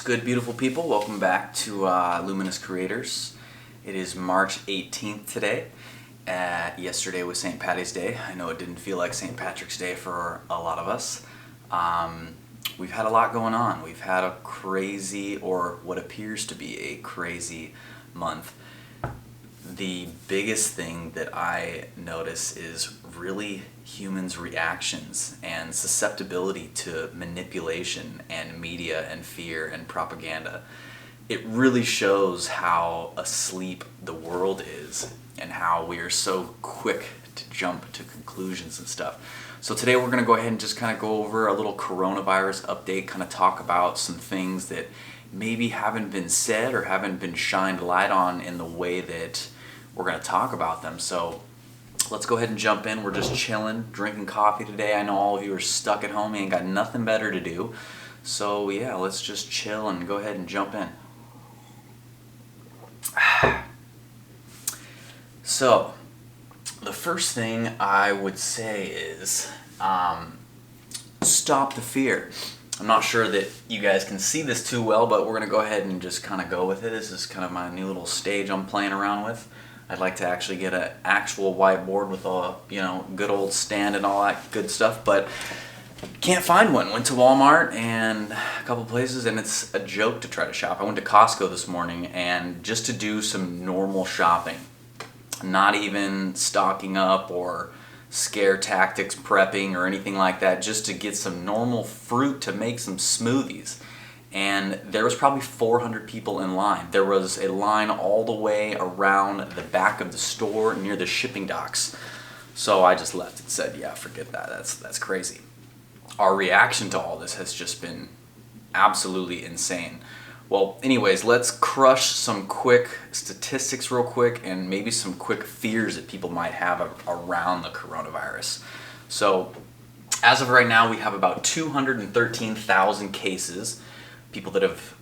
good, beautiful people? Welcome back to Luminous Creators. It is March 18th today. Yesterday was St. Patty's Day. I know it didn't feel like St. Patrick's Day for a lot of us. We've had a lot going on. We've had a crazy, or what appears to be a crazy month. The biggest thing that I notice is really humans' reactions and susceptibility to manipulation and media and fear and propaganda. It really shows how asleep the world is and how we are so quick to jump to conclusions and stuff. So today we're going to go ahead and just kind of go over a little coronavirus update, kind of talk about some things that maybe haven't been said or haven't been shined light on in the way that we're going to talk about them. So let's go ahead and jump in. We're just chilling, drinking coffee today. I know all of you are stuck at home. You ain't got nothing better to do. So yeah, let's just chill and go ahead and jump in. So the first thing I would say is stop the fear. I'm not sure that you guys can see this too well, but we're going to go ahead and just kind of go with it. This is kind of my new little stage I'm playing around with. I'd like to actually get an actual whiteboard with a, good old stand and all that good stuff, but can't find one. Went to Walmart and a couple places, and it's a joke to try to shop. I went to Costco this morning and just to do some normal shopping, not even stocking up or scare tactics prepping or anything like that, just to get some normal fruit to make some smoothies. And there was probably 400 people in line. There was a line all the way around the back of the store near the shipping docks. So I just left and said, yeah, forget that. That's crazy. Our reaction to all this has just been absolutely insane. Well, anyways, let's crush some quick statistics real quick and maybe some quick fears that people might have around the coronavirus. So as of right now, we have about 213,000 cases. People that have,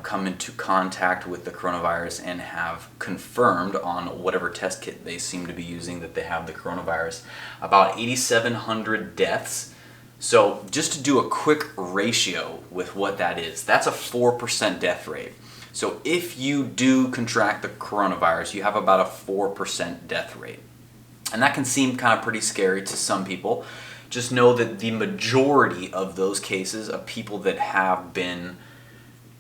come into contact with the coronavirus and have confirmed on whatever test kit they seem to be using that they have the coronavirus. About 8,700 deaths. So just to do a quick ratio with what that is, that's a 4% death rate. So if you do contract the coronavirus, you have about a 4% death rate. And that can seem kind of pretty scary to some people. Just know that the majority of those cases of people that have been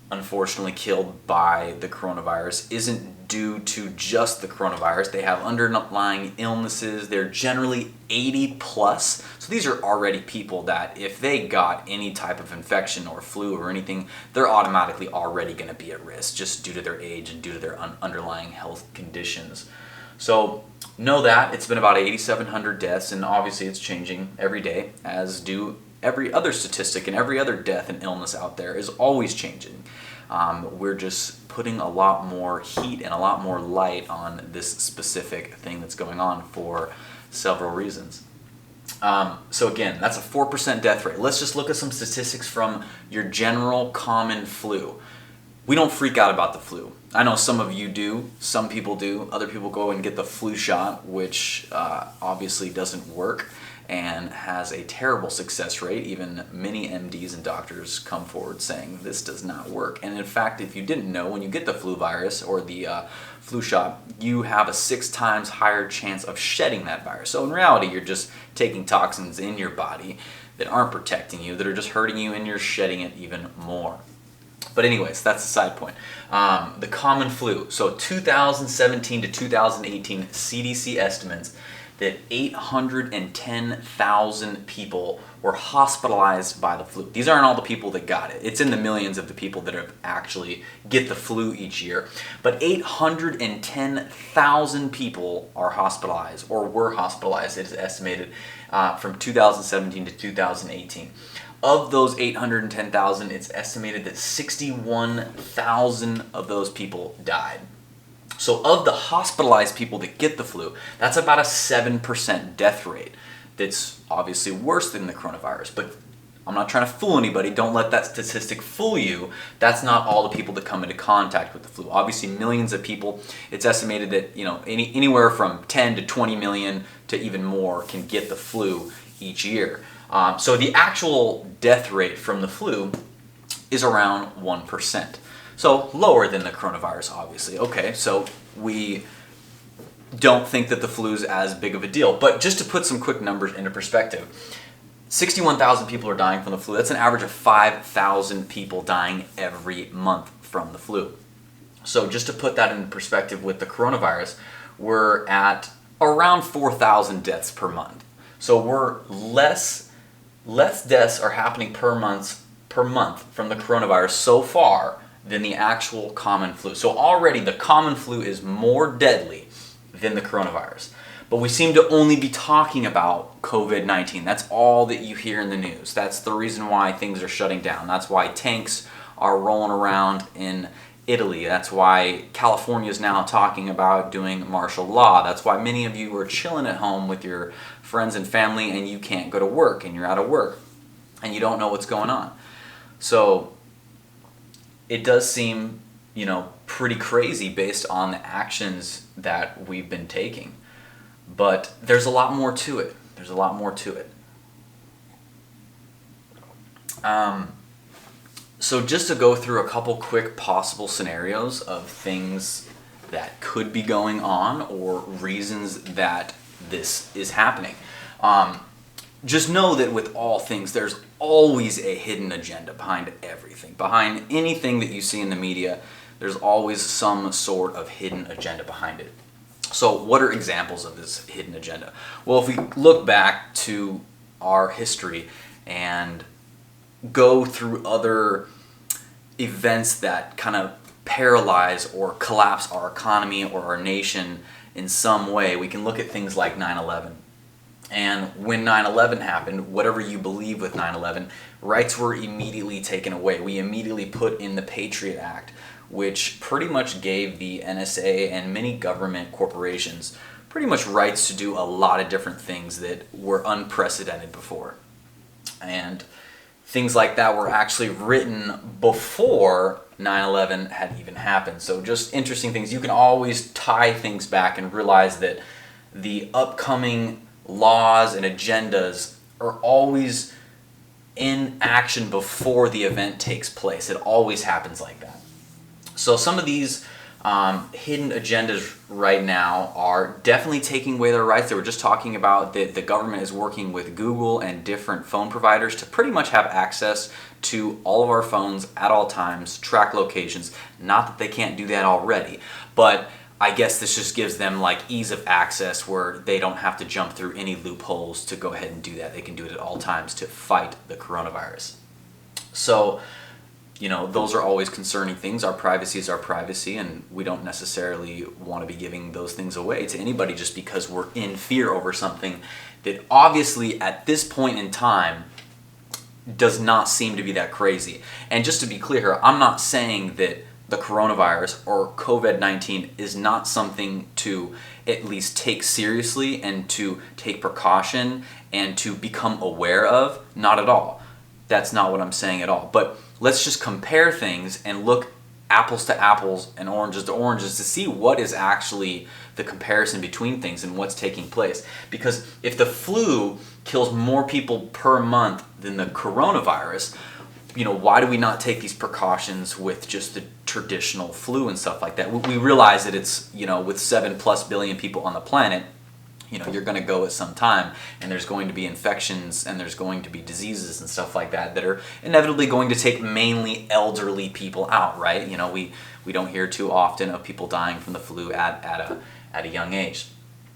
unfortunately killed by the coronavirus isn't due to just the coronavirus. They have underlying illnesses. They're generally 80 plus. So these are already people that if they got any type of infection or flu or anything, they're automatically already going to be at risk just due to their age and due to their underlying health conditions. So know that it's been about 8,700 deaths, and obviously it's changing every day, as do every other statistic, and every other death and illness out there is always changing. We're just putting a lot more heat and a lot more light on this specific thing that's going on for several reasons. So again, that's a 4% death rate. Let's just look at some statistics from your general common flu. We don't freak out about the flu. I know some of you do, some people do. Other people go and get the flu shot, which obviously doesn't work and has a terrible success rate. Even many MDs and doctors come forward saying this does not work. And in fact, if you didn't know, when you get the flu virus or the flu shot, you have a 6 times higher chance of shedding that virus. So in reality, you're just taking toxins in your body that aren't protecting you, that are just hurting you, and you're shedding it even more. But anyways, that's a side point. The common flu. So 2017 to 2018 CDC estimates that 810,000 people were hospitalized by the flu. These aren't all the people that got it. It's in the millions of the people that have actually get the flu each year. But 810,000 people are hospitalized or were hospitalized, it is estimated, from 2017 to 2018. Of those 810,000, it's estimated that 61,000 of those people died. So of the hospitalized people that get the flu, that's about a 7% death rate. That's obviously worse than the coronavirus, but I'm not trying to fool anybody. Don't let that statistic fool you. That's not all the people that come into contact with the flu. Obviously, millions of people. It's estimated that anywhere from 10 to 20 million to even more can get the flu each year. So the actual death rate from the flu is around 1%. So lower than the coronavirus, obviously. Okay, so we don't think that the flu is as big of a deal. But just to put some quick numbers into perspective, 61,000 people are dying from the flu. That's an average of 5,000 people dying every month from the flu. So just to put that into perspective with the coronavirus, we're at around 4,000 deaths per month. So we're less deaths are happening per month from the coronavirus so far than the actual common flu. So already the common flu is more deadly than the coronavirus. But we seem to only be talking about COVID-19. That's all that you hear in the news. That's the reason why things are shutting down. That's why tanks are rolling around in Italy. That's why California is now talking about doing martial law. That's why many of you are chilling at home with your friends and family and you can't go to work and you're out of work and you don't know what's going on. So it does seem, pretty crazy based on the actions that we've been taking. But there's a lot more to it. So just to go through a couple quick possible scenarios of things that could be going on or reasons that this is happening. Just know that with all things, there's always a hidden agenda behind everything. Behind anything that you see in the media, there's always some sort of hidden agenda behind it. So what are examples of this hidden agenda? Well, if we look back to our history and go through other events that kind of paralyze or collapse our economy or our nation in some way, we can look at things like 9/11. And when 9/11 happened, whatever you believe with 9/11, rights were immediately taken away. We immediately put in the Patriot Act, which pretty much gave the NSA and many government corporations pretty much rights to do a lot of different things that were unprecedented before. And things like that were actually written before 9/11 had even happened. So just interesting things. You can always tie things back and realize that the upcoming laws and agendas are always in action before the event takes place. It always happens like that. So some of these hidden agendas right now are definitely taking away their rights. They were just talking about that the government is working with Google and different phone providers to pretty much have access to all of our phones at all times, track locations. Not that they can't do that already, but I guess this just gives them like ease of access where they don't have to jump through any loopholes to go ahead and do that. They can do it at all times to fight the coronavirus. So, those are always concerning things. Our privacy is our privacy, and we don't necessarily want to be giving those things away to anybody just because we're in fear over something that obviously at this point in time does not seem to be that crazy. And just to be clear here, I'm not saying that the coronavirus or COVID-19 is not something to at least take seriously and to take precaution and to become aware of. Not at all. That's not what I'm saying at all. But let's just compare things and look apples to apples and oranges to oranges to see what is actually the comparison between things and what's taking place. Because if the flu kills more people per month than the coronavirus, why do we not take these precautions with just the traditional flu and stuff like that? We realize that it's, with 7+ billion people on the planet, you're going to go at some time and there's going to be infections and there's going to be diseases and stuff like that are inevitably going to take mainly elderly people out, right? We don't hear too often of people dying from the flu at a young age.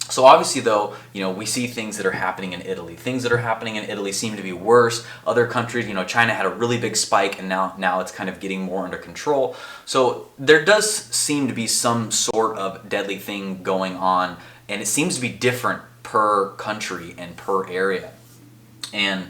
So obviously though, we see things that are happening in Italy. Things that are happening in Italy seem to be worse. Other countries, China had a really big spike and now it's kind of getting more under control. So there does seem to be some sort of deadly thing going on, and it seems to be different per country and per area. And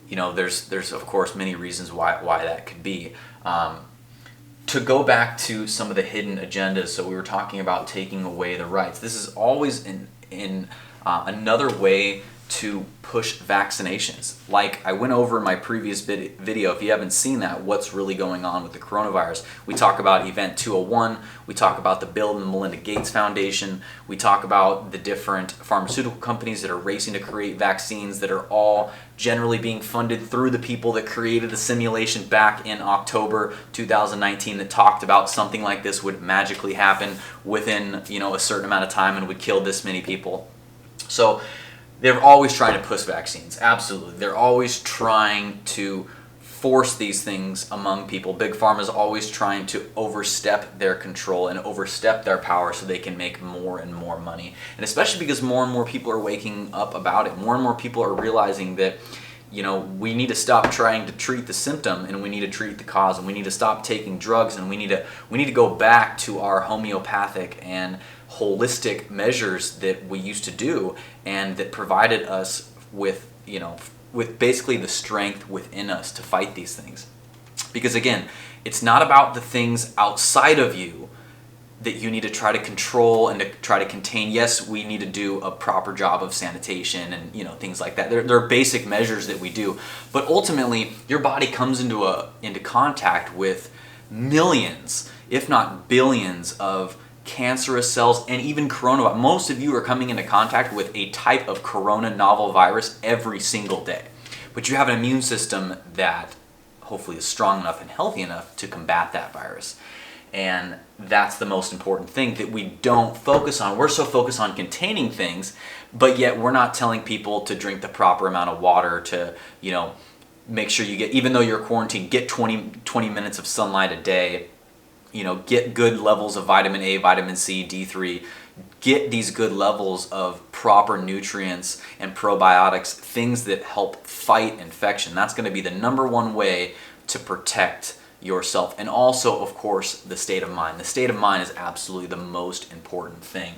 there's of course many reasons why that could be. To go back to some of the hidden agendas, so we were talking about taking away the rights. This is always in another way to push vaccinations. Like I went over in my previous video, if you haven't seen that, what's really going on with the coronavirus. We talk about Event 201, we talk about the Bill and Melinda Gates Foundation, we talk about the different pharmaceutical companies that are racing to create vaccines that are all generally being funded through the people that created the simulation back in October 2019 that talked about something like this would magically happen within, a certain amount of time and would kill this many people. So they're always trying to push vaccines. Absolutely. They're always trying to force these things among people. Big Pharma is always trying to overstep their control and overstep their power so they can make more and more money. And especially because more and more people are waking up about it. More and more people are realizing that, we need to stop trying to treat the symptom and we need to treat the cause, and we need to stop taking drugs, and we need to go back to our homeopathic and holistic measures that we used to do and that provided us with basically the strength within us to fight these things. Because again, it's not about the things outside of you that you need to try to control and to try to contain. Yes, we need to do a proper job of sanitation and things like that. There are basic measures that we do, but ultimately your body comes into contact with millions, if not billions, of cancerous cells and even coronavirus. Most of you are coming into contact with a type of corona novel virus every single day, but you have an immune system that hopefully is strong enough and healthy enough to combat that virus. And that's the most important thing that we don't focus on. We're so focused on containing things, but yet we're not telling people to drink the proper amount of water, to make sure you get, even though you're quarantined, get 20 minutes of sunlight a day, get good levels of vitamin A, vitamin C, D3, get these good levels of proper nutrients and probiotics, things that help fight infection. That's going to be the number one way to protect yourself. And also, of course, the state of mind. The state of mind is absolutely the most important thing.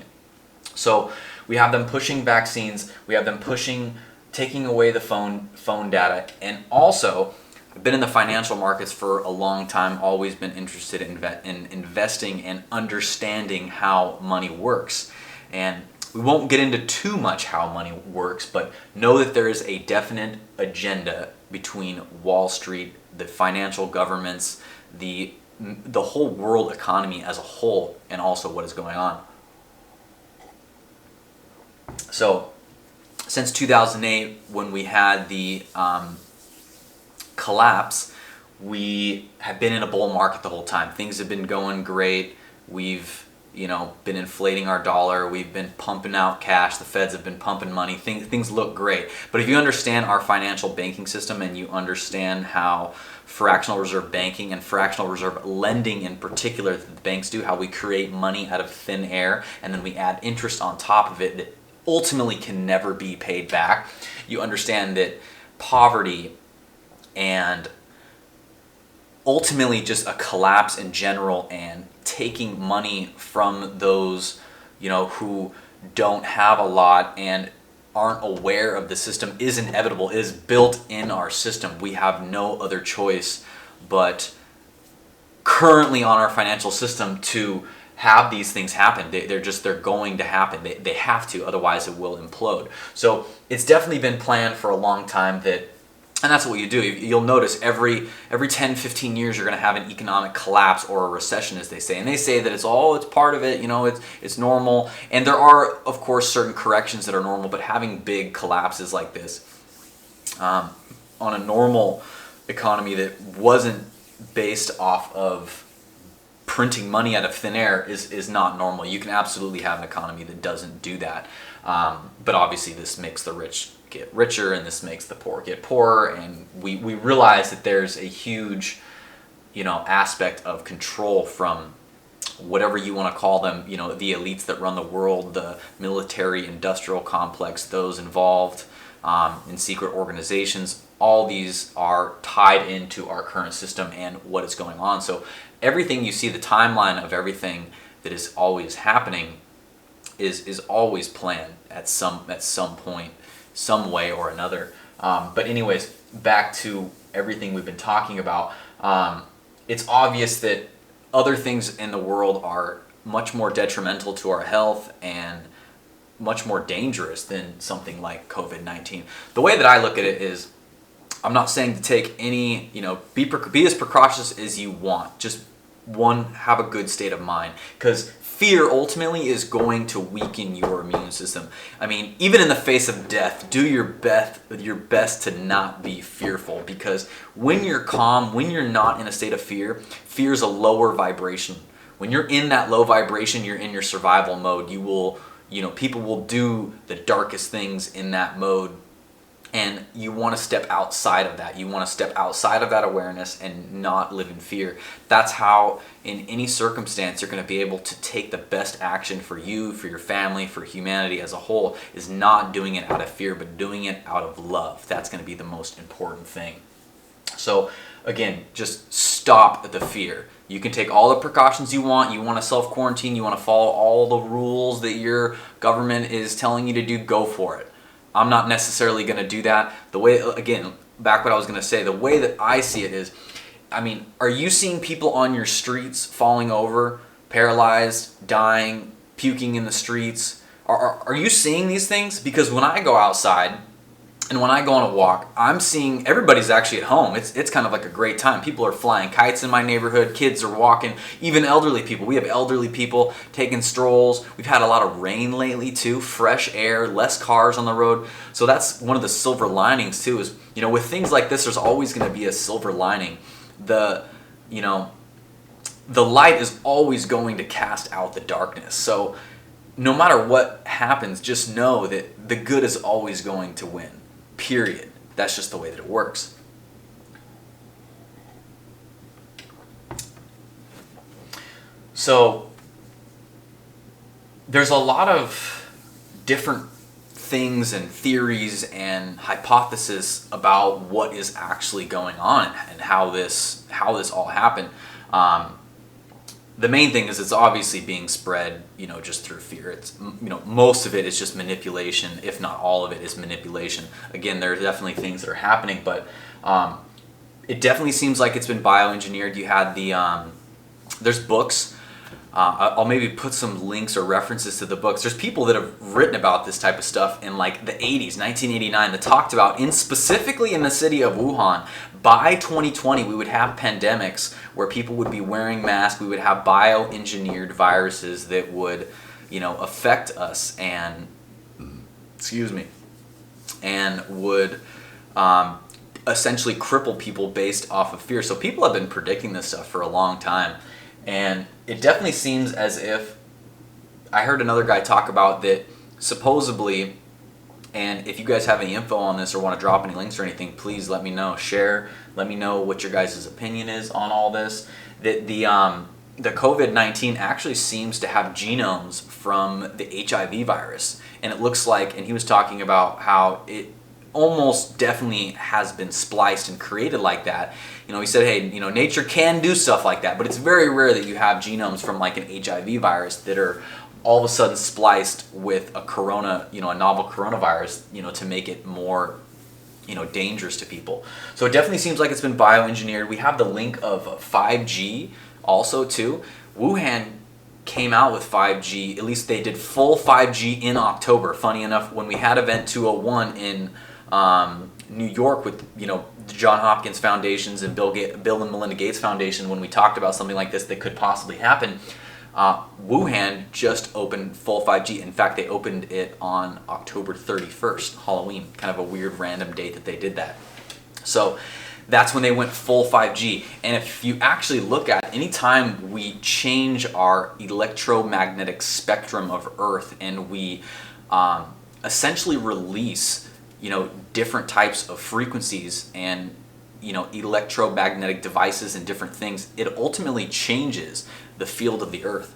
So we have them pushing vaccines, we have them taking away the phone data, and also I've been in the financial markets for a long time, always been interested in investing and understanding how money works. And we won't get into too much how money works, but know that there is a definite agenda between Wall Street, the financial governments, the whole world economy as a whole, and also what is going on. So since 2008, when we had the collapse, we have been in a bull market the whole time. Things have been going great. We've been inflating our dollar. We've been pumping out cash. The feds have been pumping money. Things look great. But if you understand our financial banking system and you understand how fractional reserve banking and fractional reserve lending in particular that the banks do, how we create money out of thin air and then we add interest on top of it that ultimately can never be paid back, you understand that poverty and ultimately just a collapse in general and taking money from those who don't have a lot and aren't aware of the system is inevitable, is built in our system. We have no other choice but currently on our financial system to have these things happen. They're going to happen. They have to, otherwise it will implode. So it's definitely been planned for a long time and that's what you do. You'll notice every 10, 15 years you're going to have an economic collapse or a recession, as they say. And they say that it's part of it, it's normal. And there are, of course, certain corrections that are normal, but having big collapses like this on a normal economy that wasn't based off of printing money out of thin air is not normal. You can absolutely have an economy that doesn't do that. But obviously this makes the rich get richer and this makes the poor get poorer, and we realize that there's a huge aspect of control from whatever you want to call them, the elites that run the world, the military industrial complex, those involved in secret organizations. All these are tied into our current system and what is going on. So everything you see, the timeline of everything that is always happening is always planned at some point, some way or another. But anyways, back to everything we've been talking about. It's obvious that other things in the world are much more detrimental to our health and much more dangerous than something like COVID-19. The way that I look at it is, I'm not saying to take any, be as precautious as you want. Just have a good state of mind, because fear ultimately is going to weaken your immune system. I mean, even in the face of death, do your best to not be fearful, because when you're calm, when you're not in a state of fear, fear is a lower vibration. When you're in that low vibration, you're in your survival mode. People will do the darkest things in that mode. And you want to step outside of that. You want to step outside of that awareness and not live in fear. That's how, in any circumstance, you're going to be able to take the best action for you, for your family, for humanity as a whole, is not doing it out of fear, but doing it out of love. That's going to be the most important thing. So, again, just stop the fear. You can take all the precautions you want. You want to self-quarantine. You want to follow all the rules that your government is telling you to do. Go for it. I'm not necessarily going to do that. The way, again, back what I was going to say, the way that I see it is, I mean, are you seeing people on your streets falling over, paralyzed, dying, puking in the streets? Are you seeing these things? Because when I go outside and when I go on a walk, I'm seeing everybody's actually at home. It's kind of like a great time. People are flying kites in my neighborhood. Kids are walking. Even elderly people. We have elderly people taking strolls. We've had a lot of rain lately too. Fresh air, less cars on the road. So that's one of the silver linings too. Is with things like this, there's always going to be a silver lining. The light is always going to cast out the darkness. So no matter what happens, just know that the good is always going to win. Period. That's just the way that it works. So there's a lot of different things and theories and hypotheses about what is actually going on and how this all happened. The main thing is it's obviously being spread, just through fear. It's, most of it is just manipulation, if not all of it is manipulation. Again, there are definitely things that are happening, but it definitely seems like it's been bioengineered. You had there's books. I'll maybe put some links or references to the books. There's people that have written about this type of stuff in like the 80s, 1989, that talked about, specifically in the city of Wuhan, by 2020 we would have pandemics where people would be wearing masks. We would have bioengineered viruses that would, affect us and, would essentially cripple people based off of fear. So people have been predicting this stuff for a long time. And it definitely seems as if, I heard another guy talk about that supposedly, and if you guys have any info on this or want to drop any links or anything, please let me know. Share, let me know what your guys' opinion is on all this. That the COVID-19 actually seems to have genomes from the HIV virus. And it looks like, and he was talking about how it almost definitely has been spliced and created like that. He said, hey, nature can do stuff like that, but it's very rare that you have genomes from like an HIV virus that are all of a sudden spliced with a a novel coronavirus, to make it more, dangerous to people. So it definitely seems like it's been bioengineered. We have the link of 5G also too. Wuhan came out with 5G, at least they did full 5G in October. Funny enough, when we had Event 201 in New York with, the John Hopkins Foundations and Bill and Melinda Gates Foundation, when we talked about something like this that could possibly happen, Wuhan just opened full 5G. In fact, they opened it on October 31st, Halloween, kind of a weird random date that they did that. So that's when they went full 5G. And if you actually look at any time we change our electromagnetic spectrum of Earth and we essentially release different types of frequencies and electromagnetic devices and different things, it ultimately changes the field of the Earth.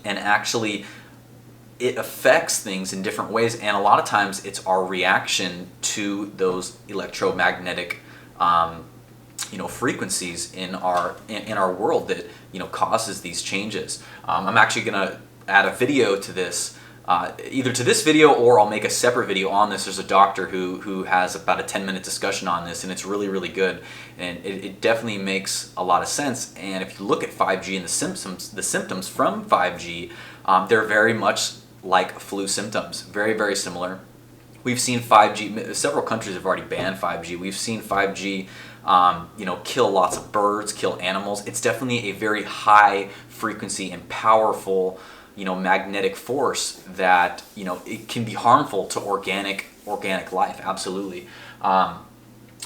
And actually it affects things in different ways, and a lot of times it's our reaction to those electromagnetic frequencies in our world that causes these changes. I'm actually gonna add a video to this, either to this video or I'll make a separate video on this. There's a doctor who has about a 10-minute discussion on this, and it's really, really good, and it definitely makes a lot of sense. And if you look at 5G and the symptoms from 5G, they're very much like flu symptoms. Very, very similar. We've seen 5G, several countries have already banned 5G. We've seen 5G, kill lots of birds, kill animals. It's definitely a very high frequency and powerful, magnetic force that, it can be harmful to organic life. Absolutely.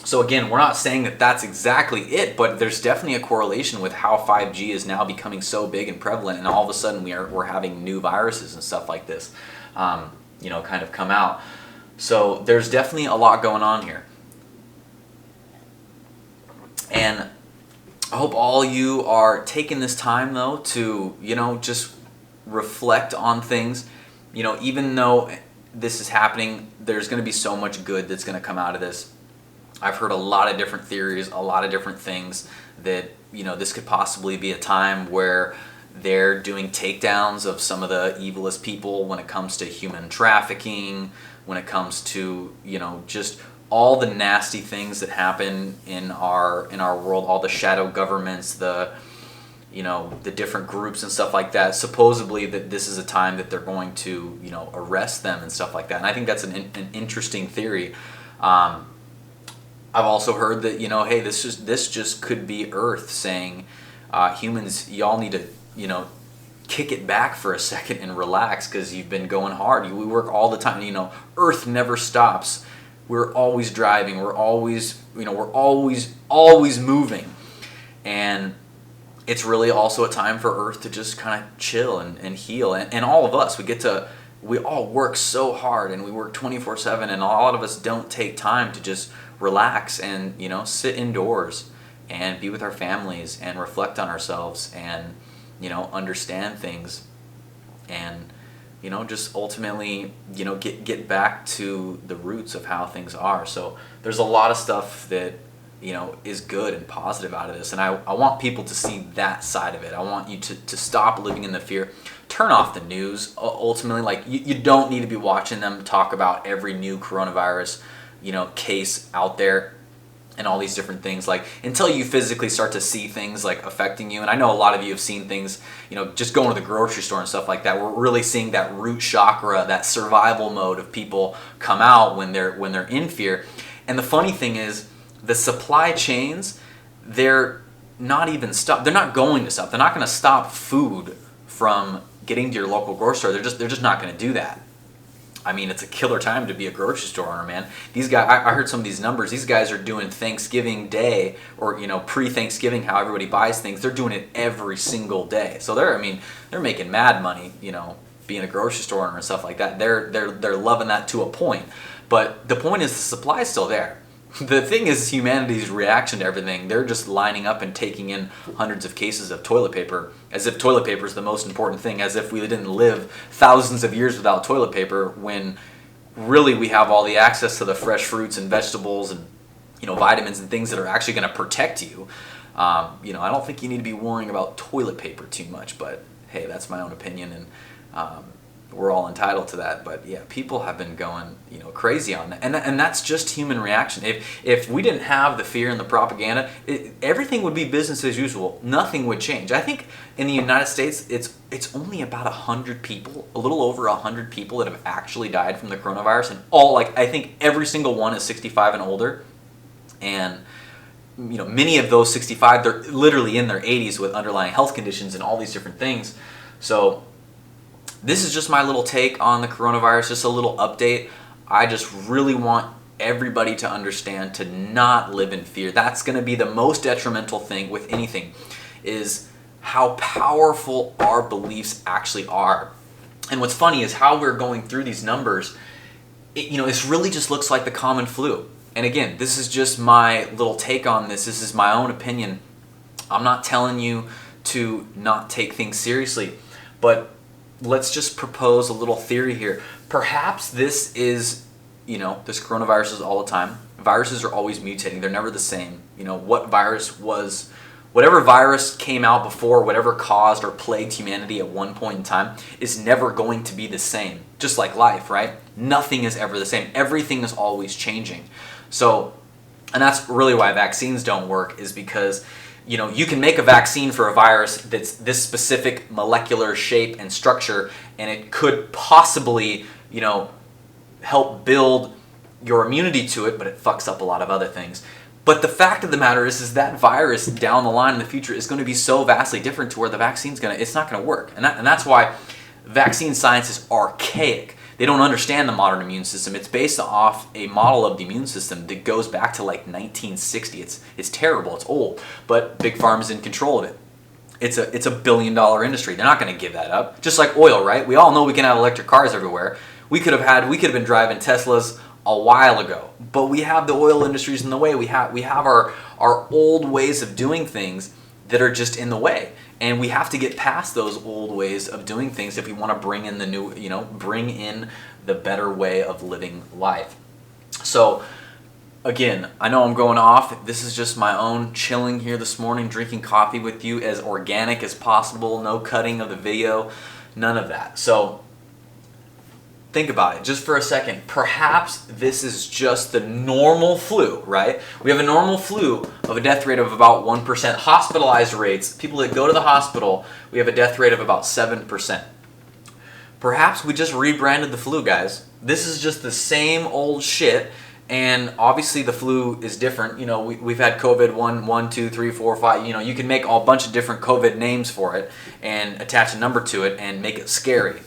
So again, we're not saying that that's exactly it, but there's definitely a correlation with how 5G is now becoming so big and prevalent, and all of a sudden we're having new viruses and stuff like this, kind of come out. So there's definitely a lot going on here. And I hope all you are taking this time though to, just reflect on things. Even though this is happening, there's going to be so much good that's going to come out of this. I've heard a lot of different theories, a lot of different things that, this could possibly be a time where they're doing takedowns of some of the evilest people when it comes to human trafficking, when it comes to, just all the nasty things that happen in our world, all the shadow governments, the different groups and stuff like that. Supposedly that this is a time that they're going to, arrest them and stuff like that. And I think that's an interesting theory. I've also heard that, hey, this just could be Earth saying, humans, y'all need to, kick it back for a second and relax, because you've been going hard. We work all the time. Earth never stops. We're always driving. We're always, we're always moving. And it's really also a time for Earth to just kind of chill and heal. And all of us, we all work so hard, and we work 24/7, and a lot of us don't take time to just relax and, sit indoors and be with our families and reflect on ourselves and, understand things and, just ultimately, get back to the roots of how things are. So there's a lot of stuff that, is good and positive out of this. And I want people to see that side of it. I want you to stop living in the fear. Turn off the news. Ultimately, like, you don't need to be watching them talk about every new coronavirus, case out there and all these different things, like, until you physically start to see things like affecting you. And I know a lot of you have seen things, just going to the grocery store and stuff like that. We're really seeing that root chakra, that survival mode of people come out when they're in fear. And the funny thing is, the supply chains, they're not even stop. They're not going to stop. They're not going to stop food from getting to your local grocery store. They're just not going to do that. I mean, it's a killer time to be a grocery store owner, man. These guys, I heard some of these numbers. These guys are doing Thanksgiving Day, or pre-Thanksgiving, how everybody buys things. They're doing it every single day. So they're making mad money, being a grocery store owner and stuff like that. They're loving that to a point. But the point is, the supply is still there. The thing is, humanity's reaction to everything. They're just lining up and taking in hundreds of cases of toilet paper, as if toilet paper is the most important thing, as if we didn't live thousands of years without toilet paper, when really we have all the access to the fresh fruits and vegetables and vitamins and things that are actually going to protect you. I don't think you need to be worrying about toilet paper too much, but hey, that's my own opinion, and we're all entitled to that. But yeah, people have been going crazy on that, and that's just human reaction. If we didn't have the fear and the propaganda, everything would be business as usual. Nothing would change. I think in the United States, it's only about 100 people, a little over 100 people that have actually died from the coronavirus, and I think every single one is 65 and older. And many of those 65, they're literally in their 80s with underlying health conditions and all these different things. So this is just my little take on the coronavirus, just a little update. I just really want everybody to understand to not live in fear. That's going to be the most detrimental thing with anything, is how powerful our beliefs actually are. And what's funny is how we're going through these numbers, it really just looks like the common flu. And again, this is just my little take on this. This is my own opinion. I'm not telling you to not take things seriously, but let's just propose a little theory here. Perhaps this is, this coronavirus is all the time. Viruses are always mutating. They're never the same. Whatever virus came out before, whatever caused or plagued humanity at one point in time, is never going to be the same. Just like life, right? Nothing is ever the same. Everything is always changing. So, and that's really why vaccines don't work, is because you can make a vaccine for a virus that's this specific molecular shape and structure, and it could possibly, help build your immunity to it, but it fucks up a lot of other things. But the fact of the matter is that virus down the line in the future is going to be so vastly different to where the vaccine's it's not going to work. And that's why vaccine science is archaic. They don't understand the modern immune system. It's based off a model of the immune system that goes back to like 1960. It's terrible. It's old. But Big Pharma's in control of it. It's a $1 billion industry. They're not going to give that up. Just like oil, right? We all know we can have electric cars everywhere. We could have been driving Teslas a while ago, but we have the oil industries in the way. We have our old ways of doing things that are just in the way, and we have to get past those old ways of doing things if we want to bring in the new, bring in the better way of living life. So again, I know I'm going off. This is just my own chilling here this morning, drinking coffee with you, as organic as possible, no cutting of the video, none of that. So think about it just for a second. Perhaps this is just the normal flu, right? We have a normal flu of a death rate of about 1%. Hospitalized rates, people that go to the hospital, we have a death rate of about 7%. Perhaps we just rebranded the flu, guys. This is just the same old shit, and obviously the flu is different. We've had COVID 1, 2, 3, 4, 5. You can make a bunch of different COVID names for it and attach a number to it and make it scary.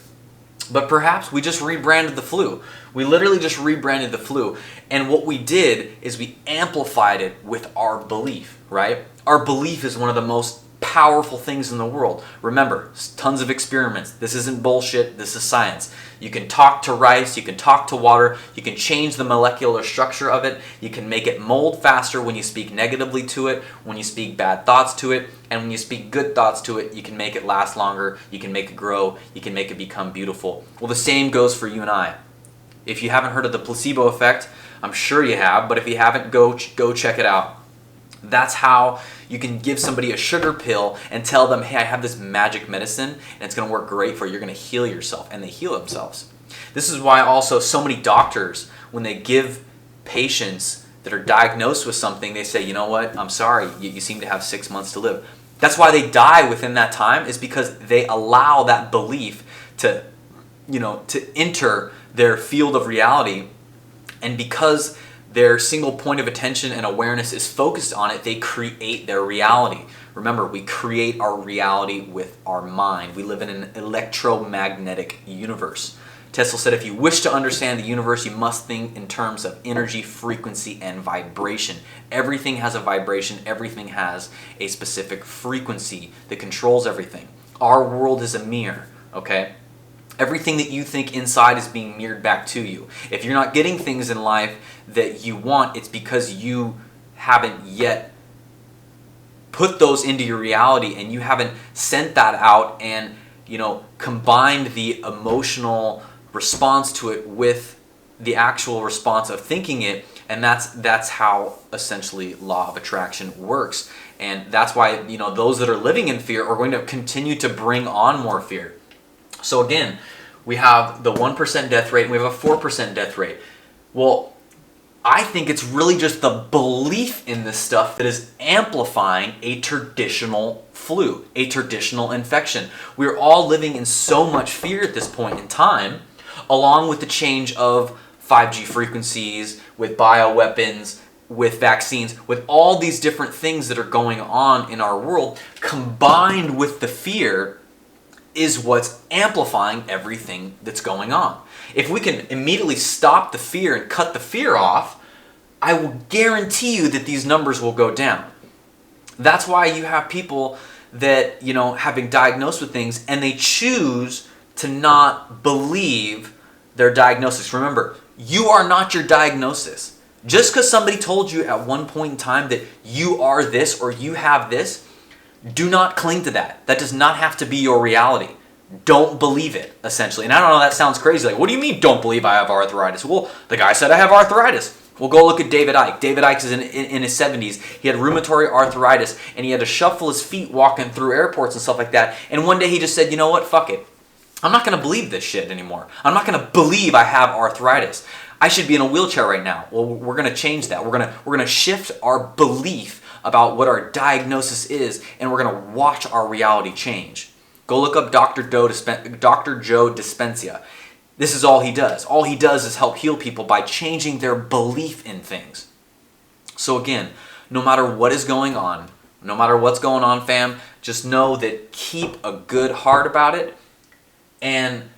But perhaps we just rebranded the flu. We literally just rebranded the flu. And what we did is we amplified it with our belief, right? Our belief is one of the most powerful things in the world. Remember, tons of experiments. This isn't bullshit. This is science. You can talk to rice. You can talk to water. You can change the molecular structure of it. You can make it mold faster when you speak negatively to it, when you speak bad thoughts to it, and when you speak good thoughts to it, you can make it last longer. You can make it grow. You can make it become beautiful. Well, the same goes for you and I. If you haven't heard of the placebo effect, I'm sure you have, but if you haven't, go check it out. That's how you can give somebody a sugar pill and tell them, hey, I have this magic medicine and it's going to work great for you. You're going to heal yourself, and they heal themselves. This is why also so many doctors, when they give patients that are diagnosed with something, they say, you know what, I'm sorry, you seem to have 6 months to live. That's why they die within that time, is because they allow that belief to enter their field of reality, and because their single point of attention and awareness is focused on it, they create their reality. Remember, we create our reality with our mind. We live in an electromagnetic universe. Tesla said, if you wish to understand the universe, you must think in terms of energy, frequency, and vibration. Everything has a vibration. Everything has a specific frequency that controls everything. Our world is a mirror, okay? Everything that you think inside is being mirrored back to you. If you're not getting things in life that you want, it's because you haven't yet put those into your reality, and you haven't sent that out and combined the emotional response to it with the actual response of thinking it. And that's how essentially law of attraction works. And that's why those that are living in fear are going to continue to bring on more fear. So again, we have the 1% death rate and we have a 4% death rate. Well, I think it's really just the belief in this stuff that is amplifying a traditional flu, a traditional infection. We're all living in so much fear at this point in time, along with the change of 5G frequencies, with bioweapons, with vaccines, with all these different things that are going on in our world, combined with the fear, is what's amplifying everything that's going on. If we can immediately stop the fear and cut the fear off, I will guarantee you that these numbers will go down. That's why you have people that, have been diagnosed with things and they choose to not believe their diagnosis. Remember, you are not your diagnosis. Just because somebody told you at one point in time that you are this or you have this, do not cling to that. That does not have to be your reality. Don't believe it, essentially. And I don't know, that sounds crazy. Like, what do you mean don't believe I have arthritis? Well, the guy said I have arthritis. Well, go look at David Icke. David Icke is in his 70s. He had rheumatoid arthritis, and he had to shuffle his feet walking through airports and stuff like that. And one day he just said, you know what, fuck it. I'm not going to believe this shit anymore. I'm not going to believe I have arthritis. I should be in a wheelchair right now. Well, we're going to change that. We're going to shift our belief about what our diagnosis is, and we're going to watch our reality change. Go look up Dr. Joe Dispenza. This is all he does. All he does is help heal people by changing their belief in things. So again, no matter what is going on, no matter what's going on, fam, just know that keep a good heart about it and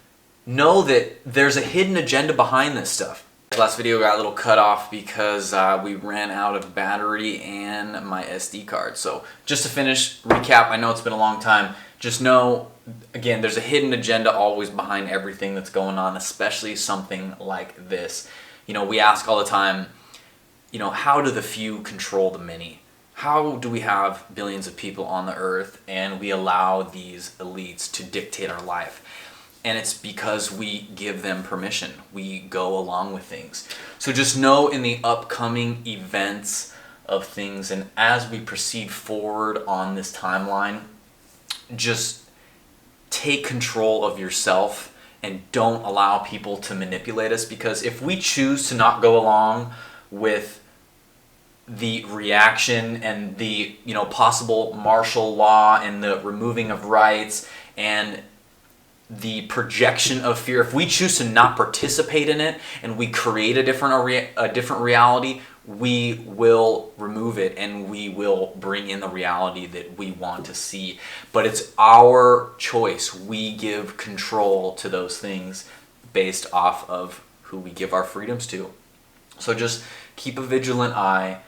know that there's a hidden agenda behind this stuff. Last video got a little cut off because we ran out of battery and my SD card. So just to finish, recap, I know it's been a long time. Just know, again, there's a hidden agenda always behind everything that's going on, especially something like this. You know, we ask all the time, you know, how do the few control the many? How do we have billions of people on the earth and we allow these elites to dictate our life? And it's because we give them permission. We go along with things. So just know in the upcoming events of things and as we proceed forward on this timeline, just take control of yourself and don't allow people to manipulate us, because if we choose to not go along with the reaction and the, you know, possible martial law and the removing of rights and the projection of fear, if we choose to not participate in it and we create a different reality, we will remove it and we will bring in the reality that we want to see. But it's our choice. We give control to those things based off of who we give our freedoms to. So just keep a vigilant eye.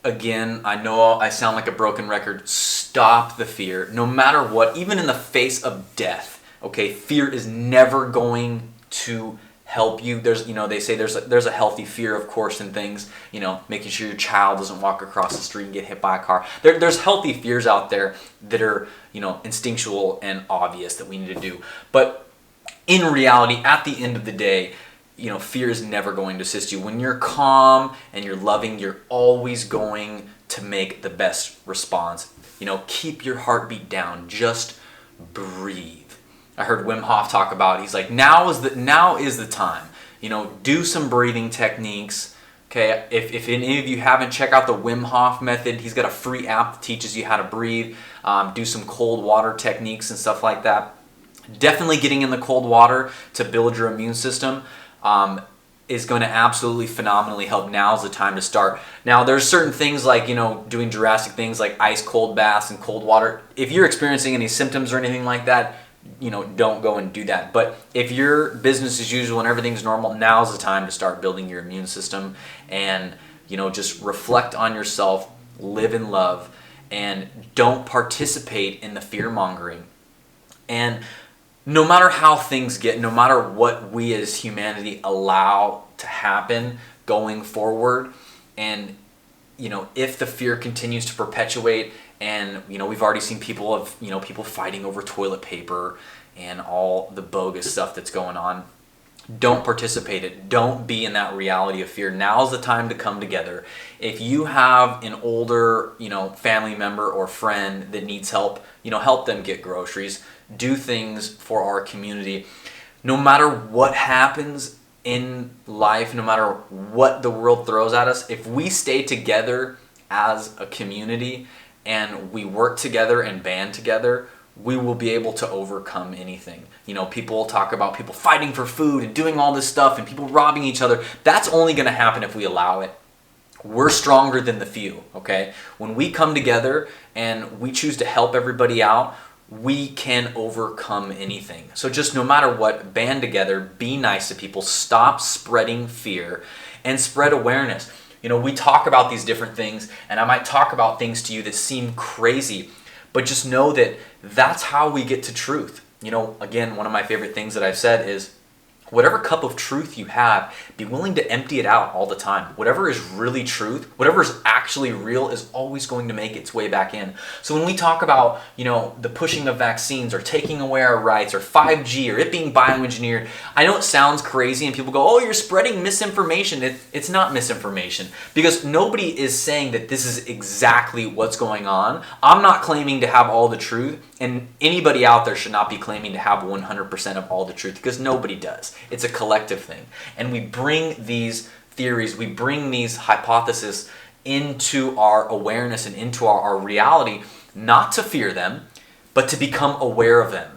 Again, I know I sound like a broken record. Stop the fear, no matter what, even in the face of death. Okay, fear is never going to help you. There's, you know, they say there's a healthy fear, of course, in things, you know, making sure your child doesn't walk across the street and get hit by a car. There's healthy fears out there that are, you know, instinctual and obvious that we need to do. But in reality, at the end of the day, you know, fear is never going to assist you. When you're calm and you're loving, you're always going to make the best response. You know, keep your heartbeat down. Just breathe. I heard Wim Hof talk about, he's like, now is the time. You know, do some breathing techniques. Okay, if any of you haven't, check out the Wim Hof method. He's got a free app that teaches you how to breathe, do some cold water techniques and stuff like that. Definitely getting in the cold water to build your immune system is going to absolutely phenomenally help. Now's the time to start. Now, there's certain things like, you know, doing drastic things like ice cold baths and cold water. If you're experiencing any symptoms or anything like that, you know, don't go and do that. But if your business as usual and everything's normal, now's the time to start building your immune system and, you know, just reflect on yourself, live in love, and don't participate in the fear mongering. And no matter how things get, no matter what we as humanity allow to happen going forward, and, you know, if the fear continues to perpetuate, and, you know, we've already seen people fighting over toilet paper and all the bogus stuff that's going on. Don't participate in it. Don't be in that reality of fear. Now's the time to come together. If you have an older, you know, family member or friend that needs help, you know, help them get groceries. Do things for our community. No matter what happens in life, no matter what the world throws at us, if we stay together as a community and we work together and band together, we will be able to overcome anything. You know, people talk about people fighting for food and doing all this stuff and people robbing each other. That's only going to happen if we allow it. We're stronger than the few, okay? When we come together and we choose to help everybody out, we can overcome anything. So just no matter what, band together, be nice to people, stop spreading fear, and spread awareness. You know, we talk about these different things, and I might talk about things to you that seem crazy, but just know that that's how we get to truth. You know, again, one of my favorite things that I've said is, whatever cup of truth you have, be willing to empty it out all the time. Whatever is really truth, whatever is actually real is always going to make its way back in. So when we talk about, you know, the pushing of vaccines or taking away our rights or 5G or it being bioengineered, I know it sounds crazy and people go, oh, you're spreading misinformation. It's not misinformation, because nobody is saying that this is exactly what's going on. I'm not claiming to have all the truth, and anybody out there should not be claiming to have 100% of all the truth, because nobody does. It's a collective thing. And we bring these theories, we bring these hypotheses into our awareness and into our reality, not to fear them, but to become aware of them.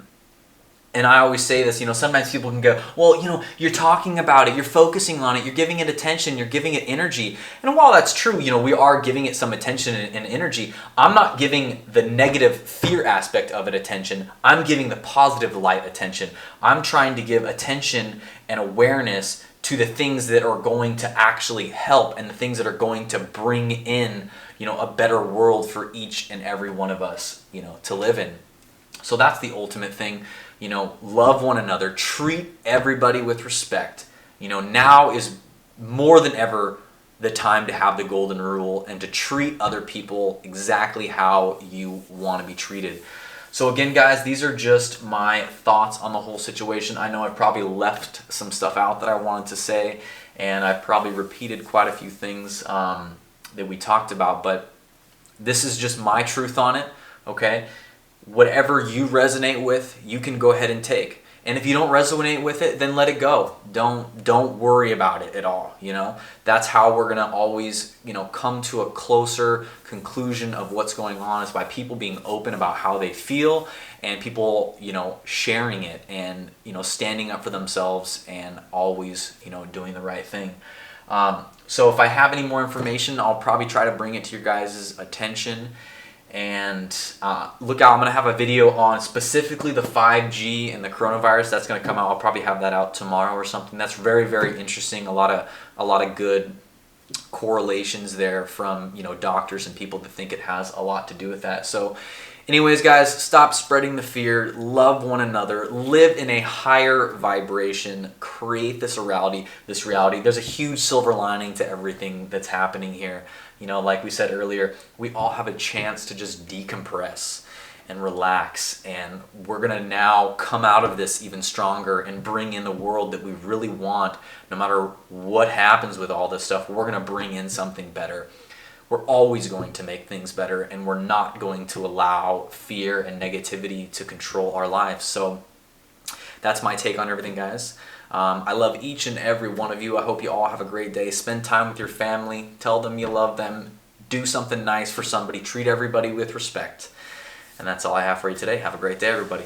And I always say this, sometimes people can go, well, you're talking about it, you're focusing on it, you're giving it attention, you're giving it energy. And while that's true, we are giving it some attention and energy. I'm not giving the negative fear aspect of it attention. I'm giving the positive light attention. I'm trying to give attention and awareness to the things that are going to actually help and the things that are going to bring in, a better world for each and every one of us, to live in. So that's the ultimate thing. Love one another, treat everybody with respect. Now is more than ever the time to have the golden rule and to treat other people exactly how you want to be treated. So again, guys, these are just my thoughts on the whole situation. I know I've probably left some stuff out that I wanted to say, and I've probably repeated quite a few things that we talked about, but this is just my truth on it, okay? Whatever you resonate with, you can go ahead and take. And if you don't resonate with it, then let it go. Don't worry about it at all, That's how we're going to always, come to a closer conclusion of what's going on, is by people being open about how they feel and people, sharing it and, standing up for themselves and always, doing the right thing. So if I have any more information, I'll probably try to bring it to your guys' attention. And look out, I'm going to have a video on specifically the 5G and the coronavirus. That's going to come out. I'll probably have that out tomorrow or something. That's very, very interesting. A lot of good correlations there from doctors and people that think it has a lot to do with that. So anyways, guys, stop spreading the fear. Love one another. Live in a higher vibration. Create this reality. There's a huge silver lining to everything that's happening here. Like we said earlier, we all have a chance to just decompress and relax. And we're going to now come out of this even stronger and bring in the world that we really want. No matter what happens with all this stuff, we're going to bring in something better. We're always going to make things better, and we're not going to allow fear and negativity to control our lives. So that's my take on everything, guys. I love each and every one of you. I hope you all have a great day. Spend time with your family. Tell them you love them. Do something nice for somebody. Treat everybody with respect. And that's all I have for you today. Have a great day, everybody.